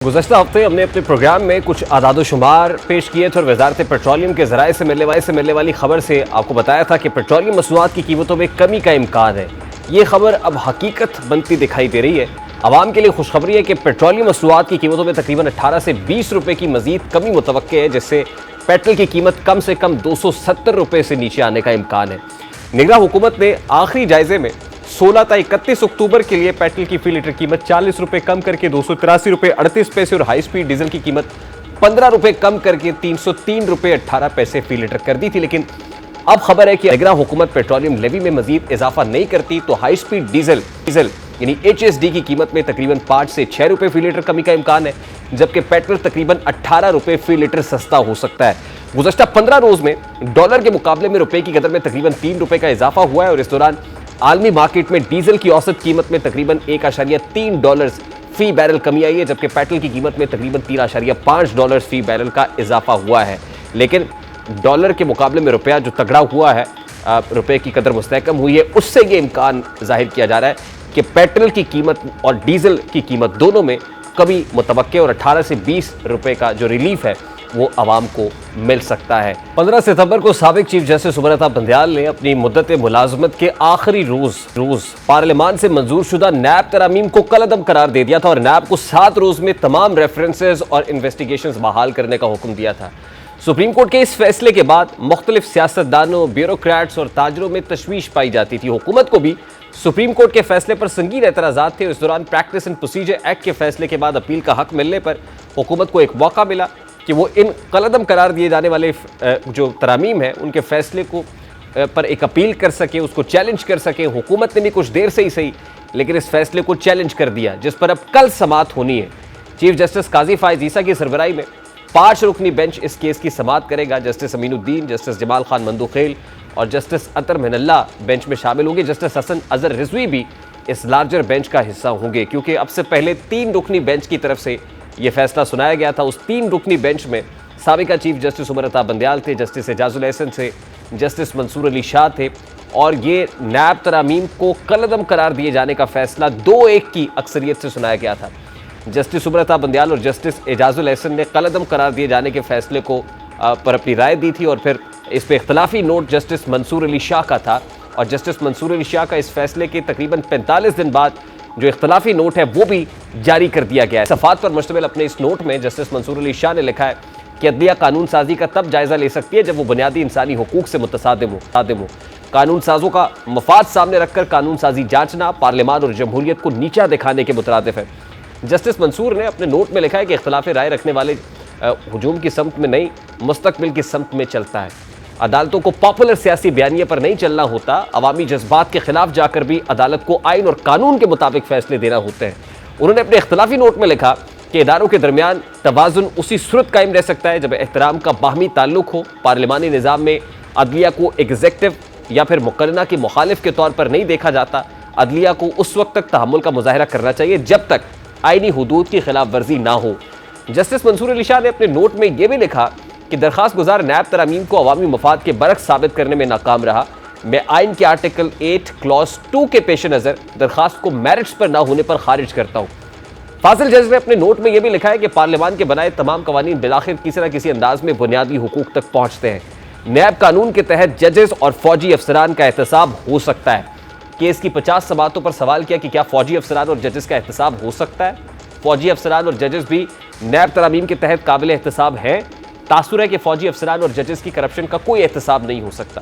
गुज़श्ता हफ्ते हमने अपने प्रोग्राम में कुछ आदाद-ओ-शुमार पेश किए थे और वज़ारत पेट्रोलियम के ज़राए से मिलने वाली खबर से आपको बताया था कि पेट्रोलियम मसनूआत की कीमतों में कमी का इम्कान है। ये खबर अब हकीकत बनती दिखाई दे रही है। आवाम के लिए खुशखबरी है कि पेट्रोलियम मसनूआत की कीमतों में तकरीबन 18 से 20 रुपये की मजीद कमी मुतवक्के है, जिससे पेट्रोल की कीमत कम से कम 270 रुपये से नीचे आने का इम्कान है। निगरान हुकूमत ने आखिरी जायजे में 16 ता 31 अक्टूबर के लिए पेट्रोल की फी लीटर कीमत 40 रुपये कम करके 283 रुपये 38 पैसे और हाई स्पीड डीजल की कीमत 15 रुपये कम करके 303 रुपये 18 पैसे फी लीटर कर दी थी। लेकिन अब खबर है कि अगर हुकूमत पेट्रोलियम लेवी में मजीद इजाफा नहीं करती तो हाई स्पीड डीजल यानी HSD की कीमत में तकरीबन 5 से 6 रुपये फी लीटर कमी का इम्कान है, जबकि पेट्रोल तकरीबन 18 रुपये फी लीटर सस्ता हो सकता है। गुज़श्ता 15 रोज में डॉलर के मुकाबले में रुपए की कदर में तकरीबन 3 रुपये का इजाफा हुआ है और इस दौरान आलमी मार्केट में डीजल की औसत कीमत में तकरीबन $1.3 फी बैरल कमी आई है, जबकि पेट्रोल की कीमत में तकरीबन $3.5 फी बैरल का इजाफा हुआ है। लेकिन डॉलर के मुकाबले में रुपया जो तगड़ा हुआ है, रुपए की कदर मुस्तहकम हुई है, उससे ये इम्कान जाहिर किया जा रहा है कि पेट्रोल की कीमत और डीजल की कीमत दोनों में कभी मुतवक्के और 18 से 20 रुपए का जो रिलीफ है वो आवाम को मिल सकता है। 15 सितंबर को साबिक चीफ जस्टिस सुब्रता बंदयाल ने अपनी मुद्दत मुलाजमत के आखिरी रोज पार्लियामान से मंजूर शुदा नैब तरामीम को कलअदम करार दे दिया था और नैब को 7 रोज में तमाम रेफरेंसेज और इन्वेस्टिगेशंस बहाल करने का हुक्म दिया था। सुप्रीम कोर्ट के इस फैसले के बाद मुख्तलिफ सियासतदानों, ब्यूरोक्रेट्स और ताजरों में तशवीश पाई जाती थी। हुकूमत को भी सुप्रीम कोर्ट के फैसले पर संगीन एतराज़ात थे और इस दौरान प्रैक्टिस एंड प्रोसीजर एक्ट के फैसले के बाद अपील का हक मिलने पर हुकूमत को एक मौका मिला कि वो इन कलअदम करार दिए जाने वाले जो तरामीम है उनके फैसले को पर एक अपील कर सके, उसको चैलेंज कर सके। हुकूमत ने भी कुछ देर से ही सही लेकिन इस फैसले को चैलेंज कर दिया, जिस पर अब कल समाअत होनी है। चीफ जस्टिस काजी फायज ईसा की सरबराही में 5 रुकनी बेंच इस केस की समाअत करेगा। जस्टिस अमीनुद्दीन, जस्टिस जमाल खान मंदुखेल और जस्टिस अतर मेहनल्ला बेंच में शामिल होंगे। जस्टिस हसन अजहर रिजवी भी इस लार्जर बेंच का हिस्सा होंगे, क्योंकि अब से पहले 3 रुकनी बेंच की तरफ से यह फैसला सुनाया गया था। उस 3 रुकनी बेंच में साबिका चीफ जस्टिस सुब्रता बंदयाल थे, जस्टिस एजाजुल एहसन थे, जस्टिस मंसूर अली शाह थे और ये नैब तरामीम को कलअदम करार दिए जाने का फैसला 2-1 की अक्सरियत से सुनाया गया था। जस्टिस सुब्रता बंदयाल और जस्टिस एजाजुल एहसन ने कलअदम करार दिए जाने के फैसले को पर अपनी राय दी थी और फिर इस पर इख्तलाफी नोट जस्टिस मंसूर अली शाह का था और जस्टिस मंसूर अली शाह का इस फैसले के तकरीबन 45 दिन बाद जो इख्तलाफी नोट है वो भी जारी कर दिया गया है। सफ़ात पर मुश्तमिल अपने इस नोट में जस्टिस मंसूर अली शाह ने लिखा है कि अदलिया कानून साजी का तब जायजा ले सकती है जब वो बुनियादी इंसानी हुकूक से मुतसादिम हो। कानून साजों का मफाद सामने रखकर कानून साजी जांचना पार्लियामान और जमहूरियत को नीचा दिखाने के मुतरादिफ है। जस्टिस मंसूर ने अपने नोट में लिखा है कि इख्तलाफ राय रखने वाले हुजूम की समत में नहीं, मुस्तकबिल की समत में चलता है। अदालतों को पॉपुलर सियासी बयानिए पर नहीं चलना होता, अवामी जज्बात के खिलाफ जाकर भी अदालत को आइन और कानून के मुताबिक फैसले देना होते हैं। उन्होंने अपने इख्तलाफी नोट में लिखा कि इदारों के दरमियान तवाज़ुन उसी सूरत कायम रह सकता है जब एहतराम का बाहमी ताल्लुक हो। पार्लियामानी निज़ाम में अदलिया को एग्जेक्टिव या फिर मुकर्रना के मुखालिफ के तौर पर नहीं देखा जाता। अदलिया को उस वक्त तक तहम्मुल का मुजाहरा करना चाहिए जब तक आईनी हुदूद की खिलाफ वर्जी ना हो। जस्टिस मंसूर अली शाह ने अपने नोट में यह भी लिखा कि दरखास्त गुजार नैब तरामीम को अवामी मफाद के बरक्स साबित करने में नाकाम रहा। मैं आइन के आर्टिकल 8 क्लॉज 2 के पेश नज़र दरखास्त को मेरिट्स पर ना होने पर खारिज करता हूँ। फाजिल जज ने अपने नोट में यह भी लिखा है कि पार्लियामान के बनाए तमाम कवानीन बिलाखिर किसी न किसी अंदाज में बुनियादी हुकूक तक पहुँचते हैं। नैब कानून के तहत जजेस और फौजी अफसरान का एहतसाब हो सकता है। केस की 50 समाअतों पर सवाल किया कि क्या फौजी अफसरान और जजेस का एहतसाब हो सकता है। फौजी अफसरान और जजेस भी नैब तरामीम के तहत काबिल एहतसाब हैं। तासुर है कि फौजी अफसरान और जजेस की करप्शन का कोई एहतसाब नहीं हो सकता।